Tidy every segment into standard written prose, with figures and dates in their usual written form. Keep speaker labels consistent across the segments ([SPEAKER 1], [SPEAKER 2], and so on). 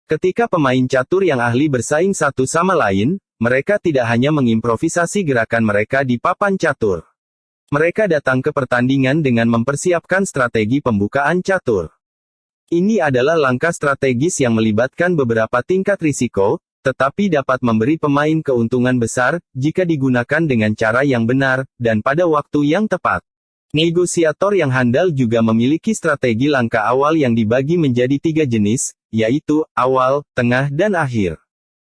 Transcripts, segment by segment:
[SPEAKER 1] Ketika pemain catur yang ahli bersaing satu sama lain, mereka tidak hanya mengimprovisasi gerakan mereka di papan catur. Mereka datang ke pertandingan dengan mempersiapkan strategi pembukaan catur. Ini adalah langkah strategis yang melibatkan beberapa tingkat risiko, tetapi dapat memberi pemain keuntungan besar, jika digunakan dengan cara yang benar, dan pada waktu yang tepat. Negosiator yang handal juga memiliki strategi langkah awal yang dibagi menjadi 3 jenis, yaitu, awal, tengah dan akhir.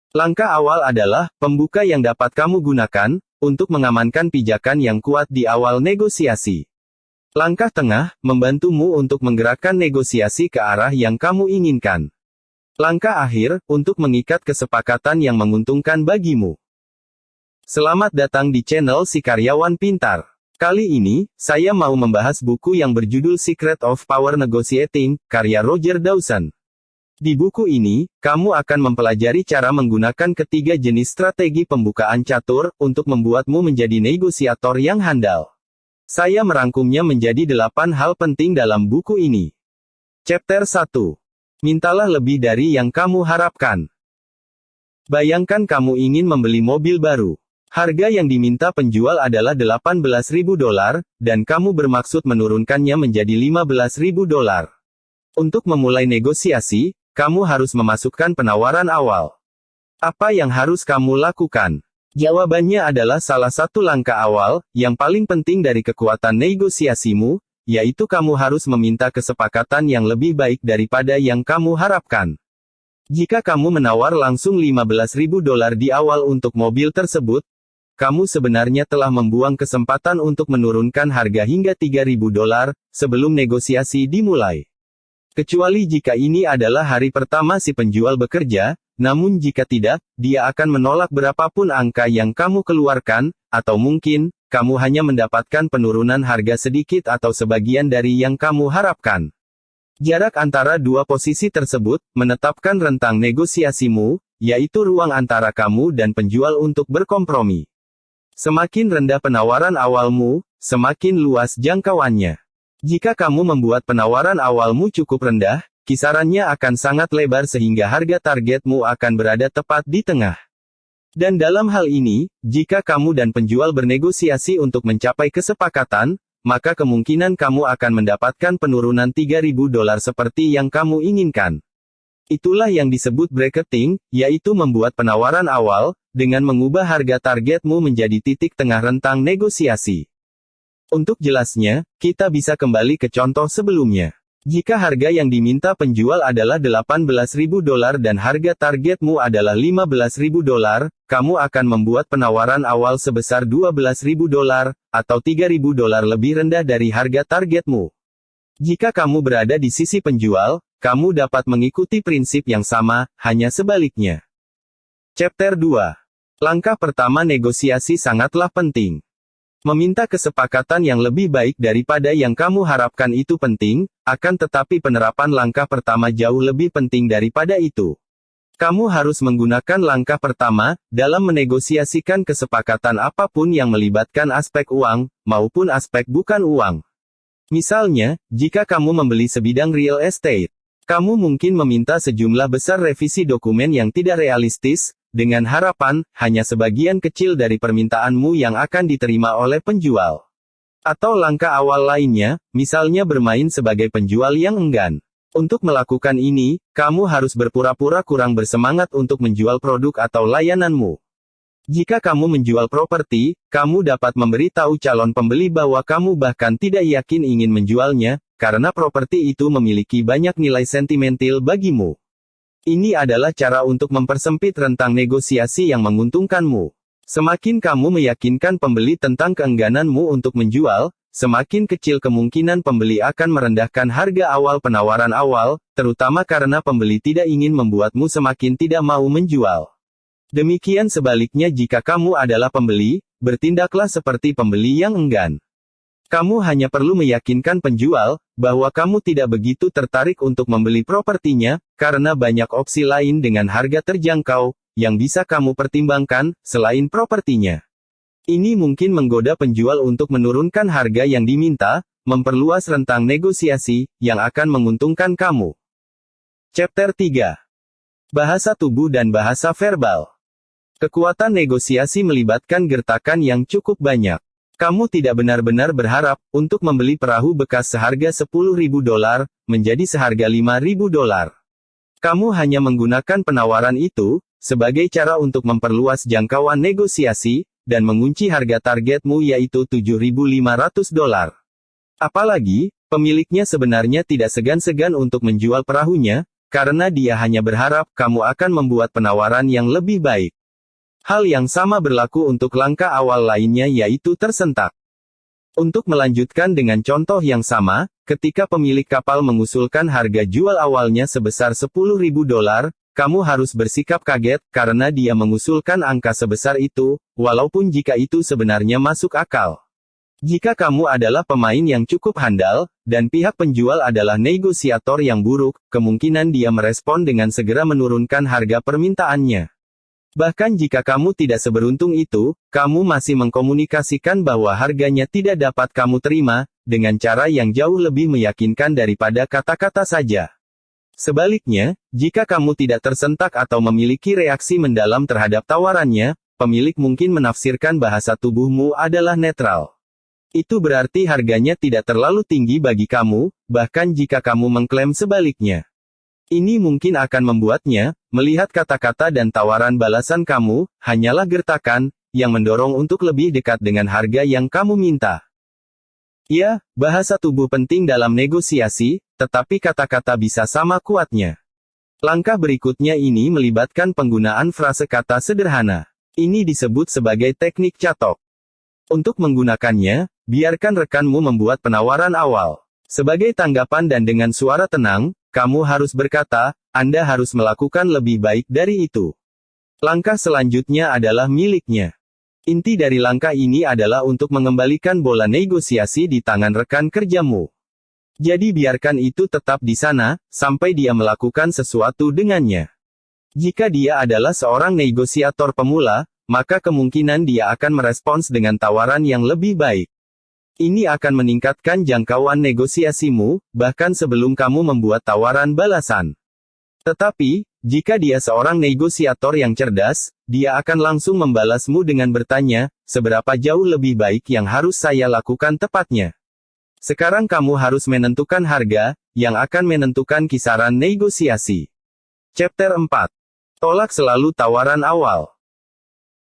[SPEAKER 1] Langkah awal adalah, pembuka yang dapat kamu gunakan, untuk mengamankan pijakan yang kuat di awal negosiasi. Langkah tengah, membantumu untuk menggerakkan negosiasi ke arah yang kamu inginkan. Langkah akhir, untuk mengikat kesepakatan yang menguntungkan bagimu. Selamat datang di channel Si Karyawan Pintar. Kali ini, saya mau membahas buku yang berjudul Secret of Power Negotiating, karya Roger Dawson. Di buku ini, kamu akan mempelajari cara menggunakan ketiga jenis strategi pembukaan catur, untuk membuatmu menjadi negosiator yang handal. Saya merangkumnya menjadi 8 hal penting dalam buku ini. Chapter 1. Mintalah lebih dari yang kamu harapkan. Bayangkan kamu ingin membeli mobil baru. Harga yang diminta penjual adalah $18.000, dan kamu bermaksud menurunkannya menjadi $15.000. Untuk memulai negosiasi, kamu harus memasukkan penawaran awal. Apa yang harus kamu lakukan? Jawabannya adalah salah satu langkah awal, yang paling penting dari kekuatan negosiasimu, yaitu kamu harus meminta kesepakatan yang lebih baik daripada yang kamu harapkan. Jika kamu menawar langsung $15.000 di awal untuk mobil tersebut, kamu sebenarnya telah membuang kesempatan untuk menurunkan harga hingga $3.000, sebelum negosiasi dimulai. Kecuali jika ini adalah hari pertama si penjual bekerja, namun jika tidak, dia akan menolak berapapun angka yang kamu keluarkan, atau mungkin, kamu hanya mendapatkan penurunan harga sedikit atau sebagian dari yang kamu harapkan. Jarak antara dua posisi tersebut, menetapkan rentang negosiasimu, yaitu ruang antara kamu dan penjual untuk berkompromi. Semakin rendah penawaran awalmu, semakin luas jangkauannya. Jika kamu membuat penawaran awalmu cukup rendah, kisarannya akan sangat lebar sehingga harga targetmu akan berada tepat di tengah. Dan dalam hal ini, jika kamu dan penjual bernegosiasi untuk mencapai kesepakatan, maka kemungkinan kamu akan mendapatkan penurunan $3.000 seperti yang kamu inginkan. Itulah yang disebut bracketing, yaitu membuat penawaran awal, dengan mengubah harga targetmu menjadi titik tengah rentang negosiasi. Untuk jelasnya, kita bisa kembali ke contoh sebelumnya. Jika harga yang diminta penjual adalah $18.000 dan harga targetmu adalah $15.000, kamu akan membuat penawaran awal sebesar $12.000, atau $3.000 lebih rendah dari harga targetmu. Jika kamu berada di sisi penjual, kamu dapat mengikuti prinsip yang sama, hanya sebaliknya. Chapter 2. Langkah pertama negosiasi sangatlah penting. Meminta kesepakatan yang lebih baik daripada yang kamu harapkan itu penting, akan tetapi penerapan langkah pertama jauh lebih penting daripada itu. Kamu harus menggunakan langkah pertama, dalam menegosiasikan kesepakatan apapun yang melibatkan aspek uang, maupun aspek bukan uang. Misalnya, jika kamu membeli sebidang real estate, kamu mungkin meminta sejumlah besar revisi dokumen yang tidak realistis, dengan harapan, hanya sebagian kecil dari permintaanmu yang akan diterima oleh penjual. Atau langkah awal lainnya, misalnya bermain sebagai penjual yang enggan. Untuk melakukan ini, kamu harus berpura-pura kurang bersemangat untuk menjual produk atau layananmu. Jika kamu menjual properti, kamu dapat memberitahu calon pembeli bahwa kamu bahkan tidak yakin ingin menjualnya, karena properti itu memiliki banyak nilai sentimental bagimu. Ini adalah cara untuk mempersempit rentang negosiasi yang menguntungkanmu. Semakin kamu meyakinkan pembeli tentang keenggananmu untuk menjual, semakin kecil kemungkinan pembeli akan merendahkan harga awal penawaran awal, terutama karena pembeli tidak ingin membuatmu semakin tidak mau menjual. Demikian sebaliknya jika kamu adalah pembeli, bertindaklah seperti pembeli yang enggan. Kamu hanya perlu meyakinkan penjual, bahwa kamu tidak begitu tertarik untuk membeli propertinya, karena banyak opsi lain dengan harga terjangkau, yang bisa kamu pertimbangkan, selain propertinya. Ini mungkin menggoda penjual untuk menurunkan harga yang diminta, memperluas rentang negosiasi, yang akan menguntungkan kamu. Chapter 3. Bahasa tubuh dan bahasa verbal. Kekuatan negosiasi melibatkan gertakan yang cukup banyak. Kamu tidak benar-benar berharap untuk membeli perahu bekas seharga $10.000 menjadi seharga $5.000. Kamu hanya menggunakan penawaran itu sebagai cara untuk memperluas jangkauan negosiasi dan mengunci harga targetmu yaitu $7.500. Apalagi, pemiliknya sebenarnya tidak segan-segan untuk menjual perahunya, karena dia hanya berharap kamu akan membuat penawaran yang lebih baik. Hal yang sama berlaku untuk langkah awal lainnya yaitu tersentak. Untuk melanjutkan dengan contoh yang sama, ketika pemilik kapal mengusulkan harga jual awalnya sebesar $10.000, kamu harus bersikap kaget karena dia mengusulkan angka sebesar itu, walaupun jika itu sebenarnya masuk akal. Jika kamu adalah pemain yang cukup handal, dan pihak penjual adalah negosiator yang buruk, kemungkinan dia merespon dengan segera menurunkan harga permintaannya. Bahkan jika kamu tidak seberuntung itu, kamu masih mengkomunikasikan bahwa harganya tidak dapat kamu terima, dengan cara yang jauh lebih meyakinkan daripada kata-kata saja. Sebaliknya, jika kamu tidak tersentak atau memiliki reaksi mendalam terhadap tawarannya, pemilik mungkin menafsirkan bahasa tubuhmu adalah netral. Itu berarti harganya tidak terlalu tinggi bagi kamu, bahkan jika kamu mengklaim sebaliknya. Ini mungkin akan membuatnya melihat kata-kata dan tawaran balasan kamu hanyalah gertakan yang mendorong untuk lebih dekat dengan harga yang kamu minta. Ya, bahasa tubuh penting dalam negosiasi, tetapi kata-kata bisa sama kuatnya. Langkah berikutnya ini melibatkan penggunaan frase kata sederhana. Ini disebut sebagai teknik catok. Untuk menggunakannya, biarkan rekanmu membuat penawaran awal. Sebagai tanggapan dan dengan suara tenang, kamu harus berkata, Anda harus melakukan lebih baik dari itu. Langkah selanjutnya adalah miliknya. Inti dari langkah ini adalah untuk mengembalikan bola negosiasi di tangan rekan kerjamu. Jadi biarkan itu tetap di sana, sampai dia melakukan sesuatu dengannya. Jika dia adalah seorang negosiator pemula, maka kemungkinan dia akan merespons dengan tawaran yang lebih baik. Ini akan meningkatkan jangkauan negosiasimu, bahkan sebelum kamu membuat tawaran balasan. Tetapi, jika dia seorang negosiator yang cerdas, dia akan langsung membalasmu dengan bertanya, seberapa jauh lebih baik yang harus saya lakukan tepatnya. Sekarang kamu harus menentukan harga, yang akan menentukan kisaran negosiasi. Chapter 4. Tolak selalu tawaran awal.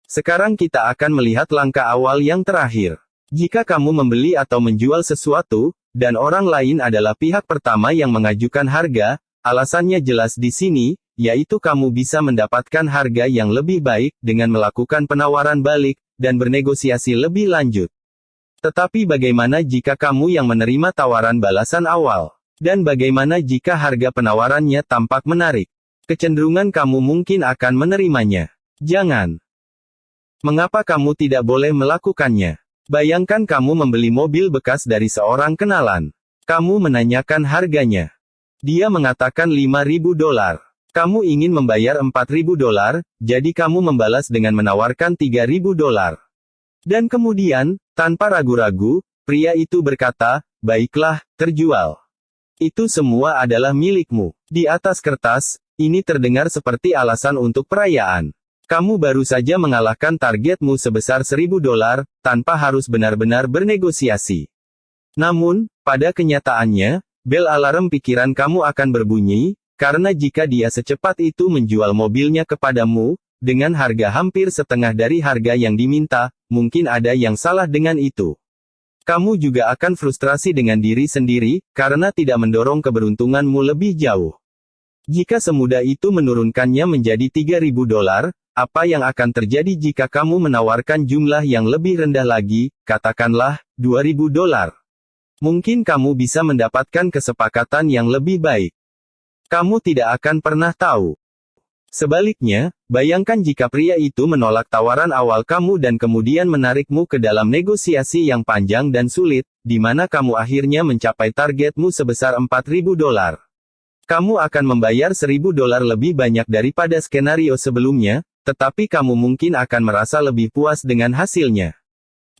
[SPEAKER 1] Sekarang kita akan melihat langkah awal yang terakhir. Jika kamu membeli atau menjual sesuatu, dan orang lain adalah pihak pertama yang mengajukan harga, alasannya jelas di sini, yaitu kamu bisa mendapatkan harga yang lebih baik, dengan melakukan penawaran balik, dan bernegosiasi lebih lanjut. Tetapi bagaimana jika kamu yang menerima tawaran balasan awal? Dan bagaimana jika harga penawarannya tampak menarik? Kecenderungan kamu mungkin akan menerimanya. Jangan. Mengapa kamu tidak boleh melakukannya? Bayangkan kamu membeli mobil bekas dari seorang kenalan. Kamu menanyakan harganya. Dia mengatakan $5.000. Kamu ingin membayar $4.000, jadi kamu membalas dengan menawarkan $3.000. Dan kemudian, tanpa ragu-ragu, pria itu berkata, baiklah, terjual. Itu semua adalah milikmu. Di atas kertas, ini terdengar seperti alasan untuk perayaan. Kamu baru saja mengalahkan targetmu sebesar $1.000, tanpa harus benar-benar bernegosiasi. Namun, pada kenyataannya, bel alarm pikiran kamu akan berbunyi, karena jika dia secepat itu menjual mobilnya kepadamu, dengan harga hampir setengah dari harga yang diminta, mungkin ada yang salah dengan itu. Kamu juga akan frustrasi dengan diri sendiri, karena tidak mendorong keberuntunganmu lebih jauh. Jika semudah itu menurunkannya menjadi $3.000, apa yang akan terjadi jika kamu menawarkan jumlah yang lebih rendah lagi, katakanlah, $2.000? Mungkin kamu bisa mendapatkan kesepakatan yang lebih baik. Kamu tidak akan pernah tahu. Sebaliknya, bayangkan jika pria itu menolak tawaran awal kamu dan kemudian menarikmu ke dalam negosiasi yang panjang dan sulit, di mana kamu akhirnya mencapai targetmu sebesar $4.000. Kamu akan membayar $1.000 lebih banyak daripada skenario sebelumnya, tetapi kamu mungkin akan merasa lebih puas dengan hasilnya.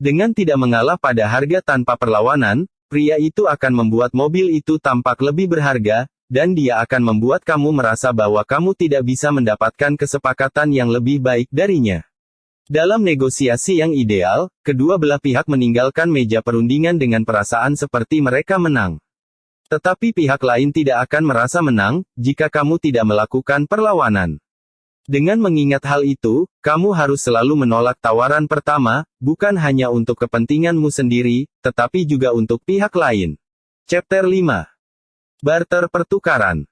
[SPEAKER 1] Dengan tidak mengalah pada harga tanpa perlawanan, pria itu akan membuat mobil itu tampak lebih berharga, dan dia akan membuat kamu merasa bahwa kamu tidak bisa mendapatkan kesepakatan yang lebih baik darinya. Dalam negosiasi yang ideal, kedua belah pihak meninggalkan meja perundingan dengan perasaan seperti mereka menang. Tetapi pihak lain tidak akan merasa menang, jika kamu tidak melakukan perlawanan. Dengan mengingat hal itu, kamu harus selalu menolak tawaran pertama, bukan hanya untuk kepentinganmu sendiri, tetapi juga untuk pihak lain. Chapter 5. Barter pertukaran.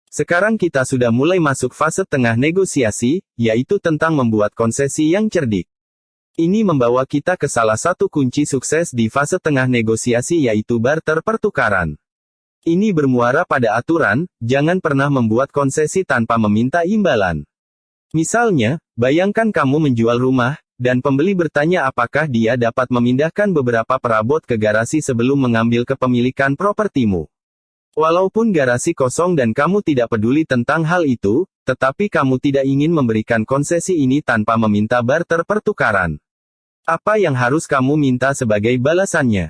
[SPEAKER 1] Sekarang kita sudah mulai masuk fase tengah negosiasi, yaitu tentang membuat konsesi yang cerdik. Ini membawa kita ke salah satu kunci sukses di fase tengah negosiasi yaitu barter pertukaran. Ini bermuara pada aturan, jangan pernah membuat konsesi tanpa meminta imbalan. Misalnya, bayangkan kamu menjual rumah, dan pembeli bertanya apakah dia dapat memindahkan beberapa perabot ke garasi sebelum mengambil kepemilikan propertimu. Walaupun garasi kosong dan kamu tidak peduli tentang hal itu, tetapi kamu tidak ingin memberikan konsesi ini tanpa meminta barter pertukaran. Apa yang harus kamu minta sebagai balasannya?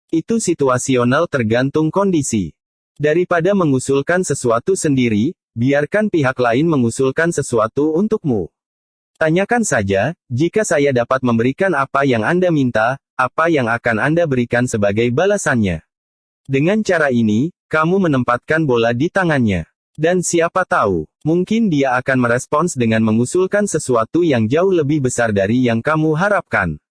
[SPEAKER 1] Itu situasional tergantung kondisi. Daripada mengusulkan sesuatu sendiri, biarkan pihak lain mengusulkan sesuatu untukmu. Tanyakan saja, jika saya dapat memberikan apa yang Anda minta, apa yang akan Anda berikan sebagai balasannya? Dengan cara ini, kamu menempatkan bola di tangannya. Dan siapa tahu, mungkin dia akan merespons dengan mengusulkan sesuatu yang jauh lebih besar dari yang kamu harapkan.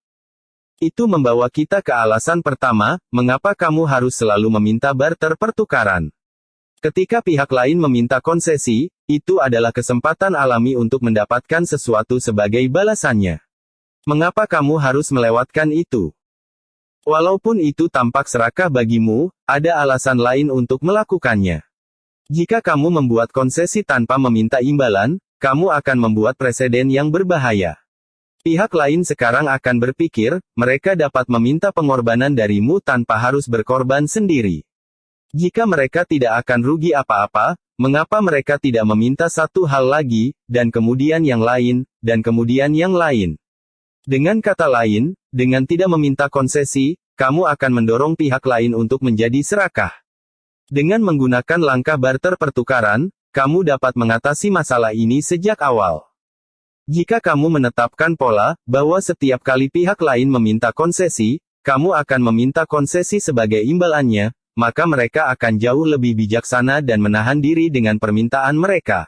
[SPEAKER 1] Itu membawa kita ke alasan pertama, mengapa kamu harus selalu meminta barter pertukaran. Ketika pihak lain meminta konsesi, itu adalah kesempatan alami untuk mendapatkan sesuatu sebagai balasannya. Mengapa kamu harus melewatkan itu? Walaupun itu tampak serakah bagimu, ada alasan lain untuk melakukannya. Jika kamu membuat konsesi tanpa meminta imbalan, kamu akan membuat preseden yang berbahaya. Pihak lain sekarang akan berpikir, mereka dapat meminta pengorbanan darimu tanpa harus berkorban sendiri. Jika mereka tidak akan rugi apa-apa, mengapa mereka tidak meminta satu hal lagi, dan kemudian yang lain, dan kemudian yang lain? Dengan kata lain, dengan tidak meminta konsesi, kamu akan mendorong pihak lain untuk menjadi serakah. Dengan menggunakan langkah barter pertukaran, kamu dapat mengatasi masalah ini sejak awal. Jika kamu menetapkan pola, bahwa setiap kali pihak lain meminta konsesi, kamu akan meminta konsesi sebagai imbalannya, maka mereka akan jauh lebih bijaksana dan menahan diri dengan permintaan mereka.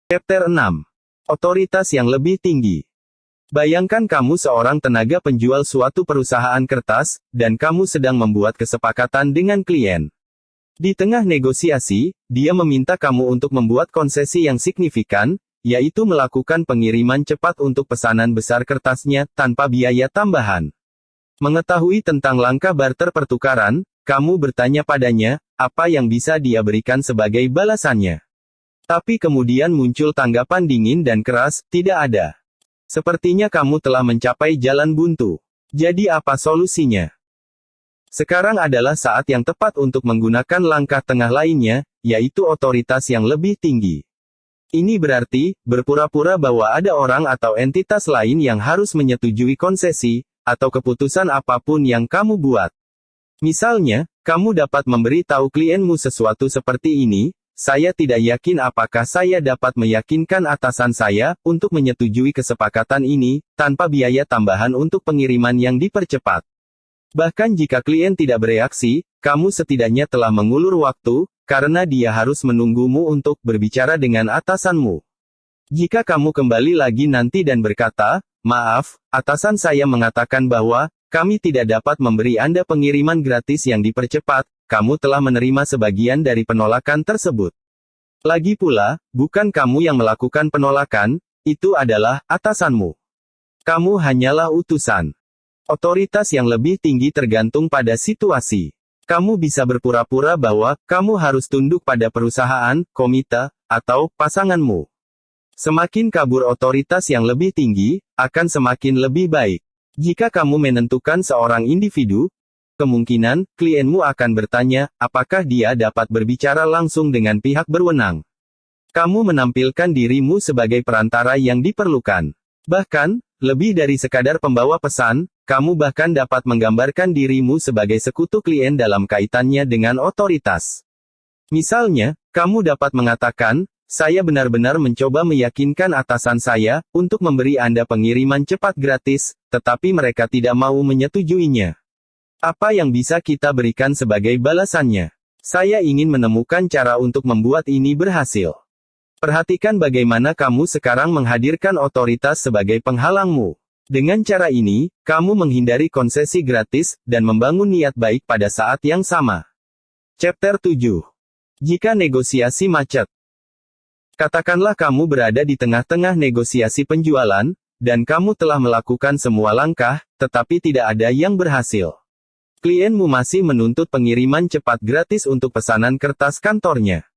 [SPEAKER 1] Chapter 6. Otoritas yang lebih tinggi. Bayangkan kamu seorang tenaga penjual suatu perusahaan kertas, dan kamu sedang membuat kesepakatan dengan klien. Di tengah negosiasi, dia meminta kamu untuk membuat konsesi yang signifikan, yaitu melakukan pengiriman cepat untuk pesanan besar kertasnya, tanpa biaya tambahan. Mengetahui tentang langkah barter pertukaran, kamu bertanya padanya, apa yang bisa dia berikan sebagai balasannya. Tapi kemudian muncul tanggapan dingin dan keras, tidak ada. Sepertinya kamu telah mencapai jalan buntu. Jadi apa solusinya? Sekarang adalah saat yang tepat untuk menggunakan langkah tengah lainnya, yaitu otoritas yang lebih tinggi. Ini berarti, berpura-pura bahwa ada orang atau entitas lain yang harus menyetujui konsesi, atau keputusan apapun yang kamu buat. Misalnya, kamu dapat memberi tahu klienmu sesuatu seperti ini, saya tidak yakin apakah saya dapat meyakinkan atasan saya, untuk menyetujui kesepakatan ini, tanpa biaya tambahan untuk pengiriman yang dipercepat. Bahkan jika klien tidak bereaksi, kamu setidaknya telah mengulur waktu, karena dia harus menunggumu untuk berbicara dengan atasanmu. Jika kamu kembali lagi nanti dan berkata, maaf, atasan saya mengatakan bahwa, kami tidak dapat memberi Anda pengiriman gratis yang dipercepat, kamu telah menerima sebagian dari penolakan tersebut. Lagi pula, bukan kamu yang melakukan penolakan, itu adalah atasanmu. Kamu hanyalah utusan. Otoritas yang lebih tinggi tergantung pada situasi. Kamu bisa berpura-pura bahwa kamu harus tunduk pada perusahaan, komite, atau pasanganmu. Semakin kabur otoritas yang lebih tinggi, akan semakin lebih baik. Jika kamu menentukan seorang individu, kemungkinan klienmu akan bertanya, apakah dia dapat berbicara langsung dengan pihak berwenang. Kamu menampilkan dirimu sebagai perantara yang diperlukan. Bahkan, lebih dari sekadar pembawa pesan, kamu bahkan dapat menggambarkan dirimu sebagai sekutu klien dalam kaitannya dengan otoritas. Misalnya, Kamu dapat mengatakan, saya benar-benar mencoba meyakinkan atasan saya untuk memberi Anda pengiriman cepat gratis, tetapi mereka tidak mau menyetujuinya. Apa yang bisa kita berikan sebagai balasannya? Saya ingin menemukan cara untuk membuat ini berhasil. Perhatikan bagaimana kamu sekarang menghadirkan otoritas sebagai penghalangmu. Dengan cara ini, kamu menghindari konsesi gratis dan membangun niat baik pada saat yang sama. Chapter 7. Jika negosiasi macet. Katakanlah kamu berada di tengah-tengah negosiasi penjualan, dan kamu telah melakukan semua langkah, tetapi tidak ada yang berhasil. Klienmu masih menuntut pengiriman cepat gratis untuk pesanan kertas kantornya.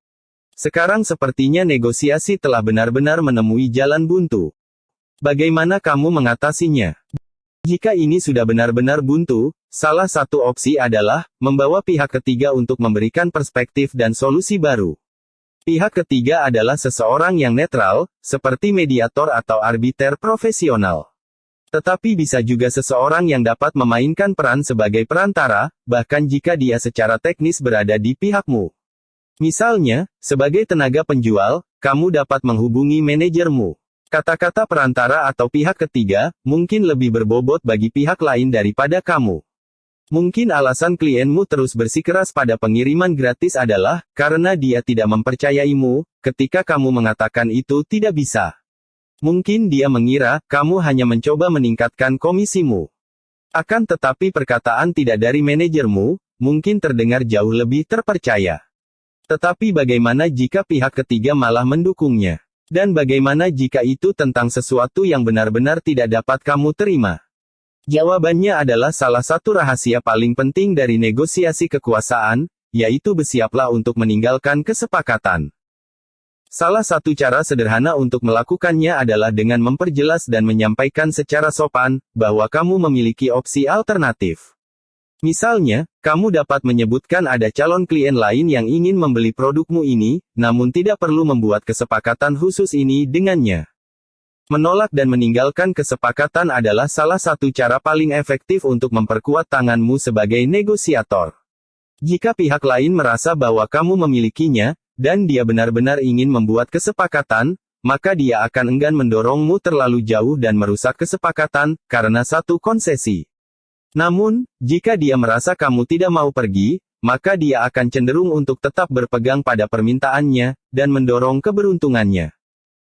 [SPEAKER 1] Sekarang sepertinya negosiasi telah benar-benar menemui jalan buntu. Bagaimana kamu mengatasinya? Jika ini sudah benar-benar buntu, salah satu opsi adalah membawa pihak ketiga untuk memberikan perspektif dan solusi baru. Pihak ketiga adalah seseorang yang netral, seperti mediator atau arbiter profesional. Tetapi bisa juga seseorang yang dapat memainkan peran sebagai perantara, bahkan jika dia secara teknis berada di pihakmu. Misalnya, sebagai tenaga penjual, kamu dapat menghubungi manajermu. Kata-kata perantara atau pihak ketiga, mungkin lebih berbobot bagi pihak lain daripada kamu. Mungkin alasan klienmu terus bersikeras pada pengiriman gratis adalah karena dia tidak mempercayaimu, ketika kamu mengatakan itu tidak bisa. Mungkin dia mengira kamu hanya mencoba meningkatkan komisimu. Akan tetapi perkataan tidak dari manajermu, mungkin terdengar jauh lebih terpercaya. Tetapi bagaimana jika pihak ketiga malah mendukungnya? Dan bagaimana jika itu tentang sesuatu yang benar-benar tidak dapat kamu terima? Jawabannya adalah salah satu rahasia paling penting dari negosiasi kekuasaan, yaitu bersiaplah untuk meninggalkan kesepakatan. Salah satu cara sederhana untuk melakukannya adalah dengan memperjelas dan menyampaikan secara sopan, bahwa kamu memiliki opsi alternatif. Misalnya, kamu dapat menyebutkan ada calon klien lain yang ingin membeli produkmu ini, namun tidak perlu membuat kesepakatan khusus ini dengannya. Menolak dan meninggalkan kesepakatan adalah salah satu cara paling efektif untuk memperkuat tanganmu sebagai negosiator. Jika pihak lain merasa bahwa kamu memilikinya, dan dia benar-benar ingin membuat kesepakatan, maka dia akan enggan mendorongmu terlalu jauh dan merusak kesepakatan, karena satu konsesi. Namun, jika dia merasa kamu tidak mau pergi, maka dia akan cenderung untuk tetap berpegang pada permintaannya, dan mendorong keberuntungannya.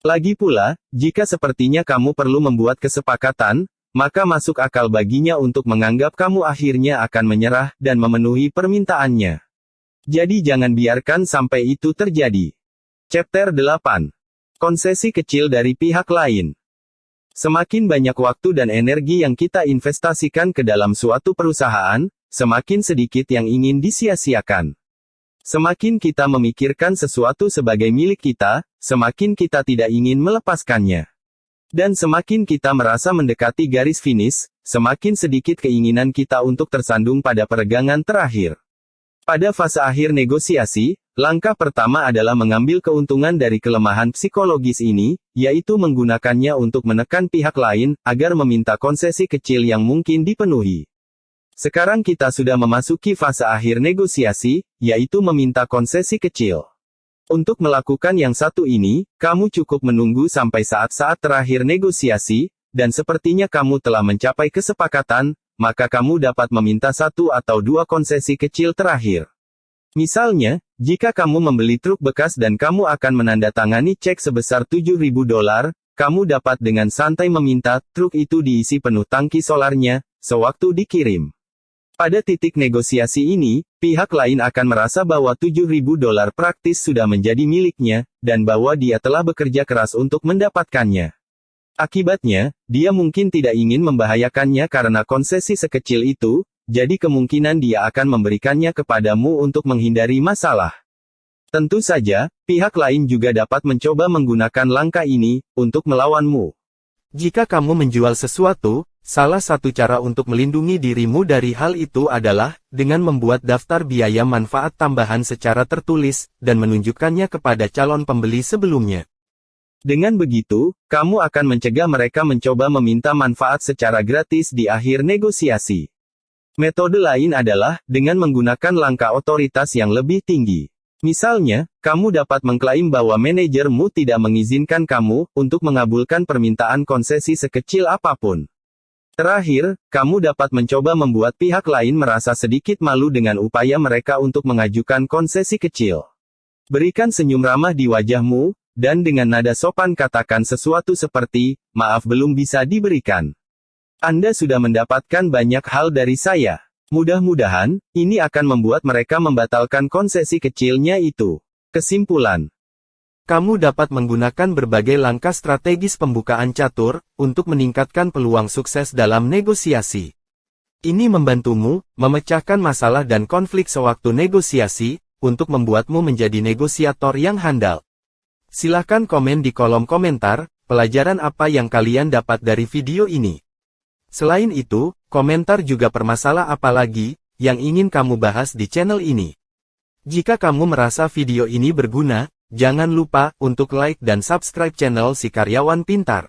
[SPEAKER 1] Lagi pula, jika sepertinya kamu perlu membuat kesepakatan, maka masuk akal baginya untuk menganggap kamu akhirnya akan menyerah dan memenuhi permintaannya. Jadi jangan biarkan sampai itu terjadi. Chapter 8. Konsesi kecil dari pihak lain. Semakin banyak waktu dan energi yang kita investasikan ke dalam suatu perusahaan, semakin sedikit yang ingin disia-siakan. Semakin kita memikirkan sesuatu sebagai milik kita, semakin kita tidak ingin melepaskannya. Dan semakin kita merasa mendekati garis finish, semakin sedikit keinginan kita untuk tersandung pada peregangan terakhir. Pada fase akhir negosiasi, langkah pertama adalah mengambil keuntungan dari kelemahan psikologis ini, yaitu menggunakannya untuk menekan pihak lain, agar meminta konsesi kecil yang mungkin dipenuhi. Sekarang kita sudah memasuki fase akhir negosiasi, yaitu meminta konsesi kecil. Untuk melakukan yang satu ini, kamu cukup menunggu sampai saat-saat terakhir negosiasi, dan sepertinya kamu telah mencapai kesepakatan, maka kamu dapat meminta satu atau dua konsesi kecil terakhir. Misalnya, jika kamu membeli truk bekas dan kamu akan menandatangani cek sebesar $7.000, kamu dapat dengan santai meminta truk itu diisi penuh tangki solarnya, sewaktu dikirim. Pada titik negosiasi ini, pihak lain akan merasa bahwa $7.000 praktis sudah menjadi miliknya, dan bahwa dia telah bekerja keras untuk mendapatkannya. Akibatnya, dia mungkin tidak ingin membahayakannya karena konsesi sekecil itu, jadi kemungkinan dia akan memberikannya kepadamu untuk menghindari masalah. Tentu saja, pihak lain juga dapat mencoba menggunakan langkah ini, untuk melawanmu. Jika kamu menjual sesuatu, salah satu cara untuk melindungi dirimu dari hal itu adalah dengan membuat daftar biaya manfaat tambahan secara tertulis, dan menunjukkannya kepada calon pembeli sebelumnya. Dengan begitu, kamu akan mencegah mereka mencoba meminta manfaat secara gratis di akhir negosiasi. Metode lain adalah dengan menggunakan langkah otoritas yang lebih tinggi. Misalnya, kamu dapat mengklaim bahwa manajermu tidak mengizinkan kamu untuk mengabulkan permintaan konsesi sekecil apapun. Terakhir, kamu dapat mencoba membuat pihak lain merasa sedikit malu dengan upaya mereka untuk mengajukan konsesi kecil. Berikan senyum ramah di wajahmu, dan dengan nada sopan katakan sesuatu seperti, "Maaf belum bisa diberikan. Anda sudah mendapatkan banyak hal dari saya." Mudah-mudahan, ini akan membuat mereka membatalkan konsesi kecilnya itu. Kesimpulan. Kamu dapat menggunakan berbagai langkah strategis pembukaan catur, untuk meningkatkan peluang sukses dalam negosiasi. Ini membantumu, memecahkan masalah dan konflik sewaktu negosiasi, untuk membuatmu menjadi negosiator yang handal. Silahkan komen di kolom komentar, pelajaran apa yang kalian dapat dari video ini. Selain itu, komentar juga permasalah apa lagi, yang ingin kamu bahas di channel ini. Jika kamu merasa video ini berguna, jangan lupa untuk like dan subscribe channel Si Karyawan Pintar.